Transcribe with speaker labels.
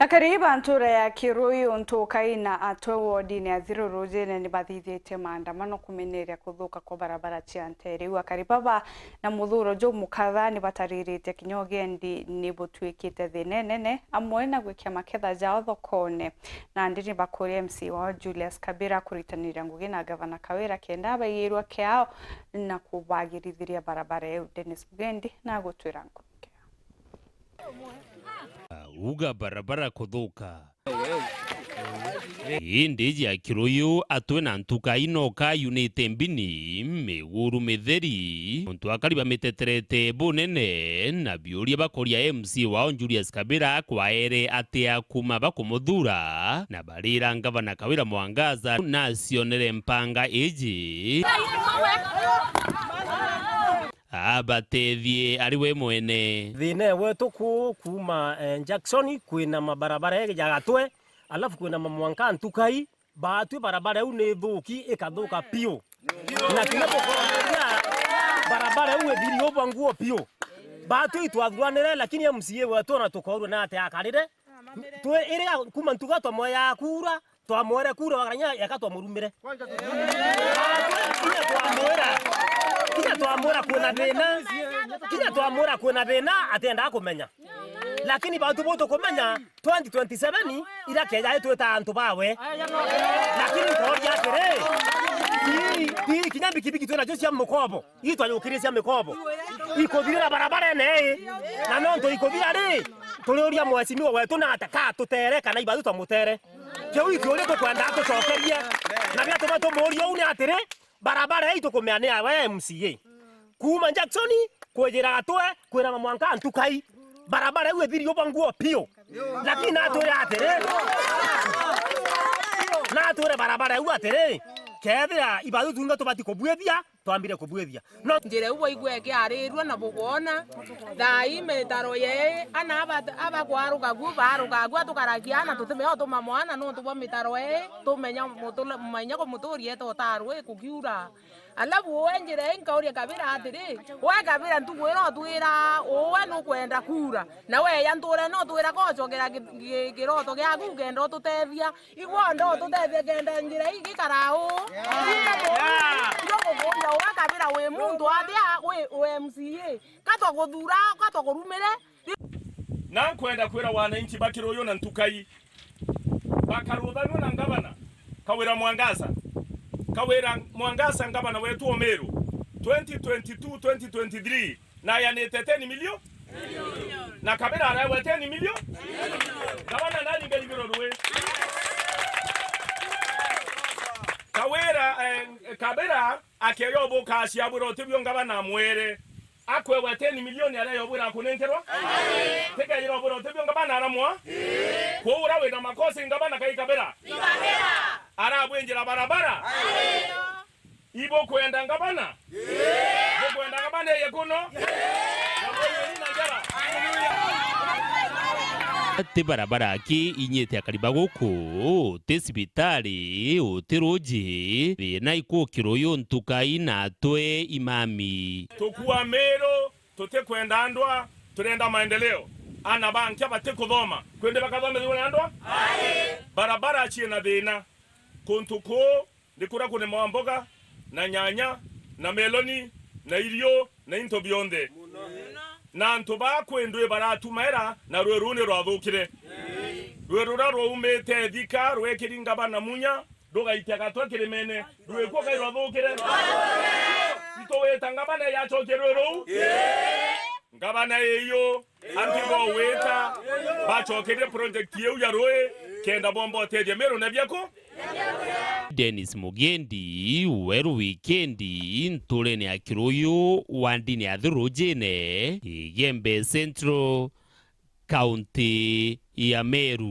Speaker 1: Akariba ntura ya Kiruyu ntukaina atwe wodi ni Athiro Rujene ni bathithite maandamano kumeneria kuthuka kwa barabara cia Ntere. Akaribaba na muthuro jo mukatha ni bataririte kinyogendi ni butwikite thinenene amwe na gwikia maketha jao thokone na ndini bakuri MC wa Julius Kabira kuritanira ngugi na gavana Kawira kenda bayirwa kiao na kubagirithiria barabara ya Dennis Mugendi na gutwira ngugi
Speaker 2: uga barabara kuthuka ndiji ya Kiruyu atwe na ntuka inoka yunite mbini meguru metheri muntu akariba miteterete bunene na biuria bakoria MC wao Julius Kabira kwaere atia kuma bakumuthura na barira gavana Kawira Mwangaza na cionere mpanga iji abatethie ariwe mwene
Speaker 3: thine wetu kuma Jackson kwina mabarabara ya gatwe alafu kwina Mwanka ntukai batwe barabara eu ni thuki ikathuka pio na kinapokorania barabara eu ethiri obanguo pio batwe itwathwanire lakini MCA wetu na tukorwo na ate akarire twe ire kuma ntuga twa ya kura twamwere kura wakanya yakatwa murumire twamura kwena thina atenda kumenya lakini bantu boto kumenya 2027 ira keja tweta antu bawe lakini ngoja kire kinyambi kibiki twena jo cia mukobo itwa yukire cia mukobo ikothira barabara ne na nonto ikothira ri tururia mwecimi wetu na ataka tutere kana ibatu twamutere kyo ikore tukwenda tucokerie na bia tubato morio une atire barabara hii tukumeania we MCA kuma Jackson kwejera atwe kwera Mwanka ntukai barabara iwe thiri obanguo pio lakini atore atere na atore barabara iwe atere kethira ibadu tunga tubati kubwethia twambire kubwethia
Speaker 4: no njire ubo igweke arirwa na bugona thai metaro ye ana abakwaruka gubaruka gwa tukarakiana tutemeho tuma mwana no tubo metaro ye tumenya mutula manya ko muturie to tarwe kugiura alafu wenjire nkauria Kabira atiri we Kabira ntugwira twira uwe no kwenda kura na we ya nture no twira ko chogera giroto gya gugendo tutethia igwo ndo tutethia kenda njire iki karao Kabira we muntu atia we MCA katwa guthura katwa kurumire
Speaker 5: na kwenda kwira wananchi bakiruyo na ntukai bakaruthanwa na gavana Kawira Mwangaza ngavana wetu Omeru 2022-2023 na yanete 10 million na Kabira arawe 10 million gavana nani ngelibiro ruwe Kabira akeyobo kasi aburo tibyo ngabana mwere akwewe 10 million arayobura kunenterwa teka yoburo tibyo ngabana aramwa ko urawe na makosi ngabana kai Kabira arabwenjira barabara ibo kwenda ngabana kwenda ngabana yekuno
Speaker 2: ati barabara ki inyete akariba guku te sibitari utiruji thina iku Kiruyu ntukai na atwe imami
Speaker 5: tukua mero tute kwenda andwa turenda maendeleo ana banki abate kuthoma kwende bakathome thuna andwa barabara achie na thina kuntuko ndikura kune mwamboga na nyanya na meloni na irio na into bionde na ntuba kwendwe baratumaira na rwerune rwathukire rwerura rwumete thika rwekiringa bana munya ndugaitia gatwa kirimene rweko kai rwathukire itoweta ngabana yachokere ru ngabana yeyo antigo weta bachokere project yeu ya roe kenda bombo teje mero na byako
Speaker 2: Dennis Mugendi weru wikendi nturene ya Kiruyu wandini ya Rujene Gembe Central County ya Meru.